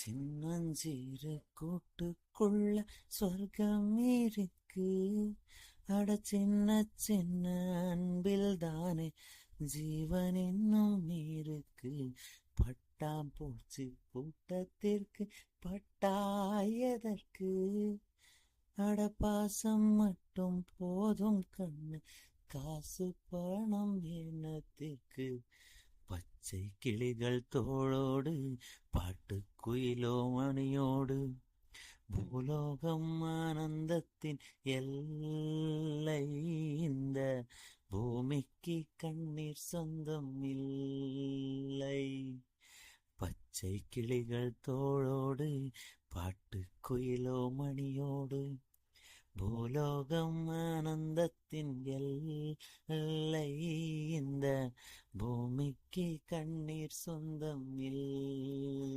சின்னஞ்சிறு கூட்டுக்குள்ள சொர்க்கம் இருக்கு. அட சின்ன சின்ன அன்பில் தானே ஜீவன் இன்னும் இருக்கு. பட்டாம்பூச்சி கூட்டத்திற்கு பட்டாயதற்கு. அட பாசம் மட்டும் போதும் கண்ணு, காசு பணம் என்னத்திற்கு. பச்சை கிளிகள் தோளோடு பாட்டுக்குயிலோ மணியோடு. பூலோகம் ஆனந்தத்தின் எல்லை. இந்த பூமிக்கு கண்ணீர் சொந்தம் இல்லை. பச்சை கிளிகள் தோளோடு பாட்டுக்குயிலோ மணியோடு. பூலோகம் ஆனந்தத்தின் எல்லை. இந்த பூமிக்கு கண்ணீர் சொந்தம் இல்லை.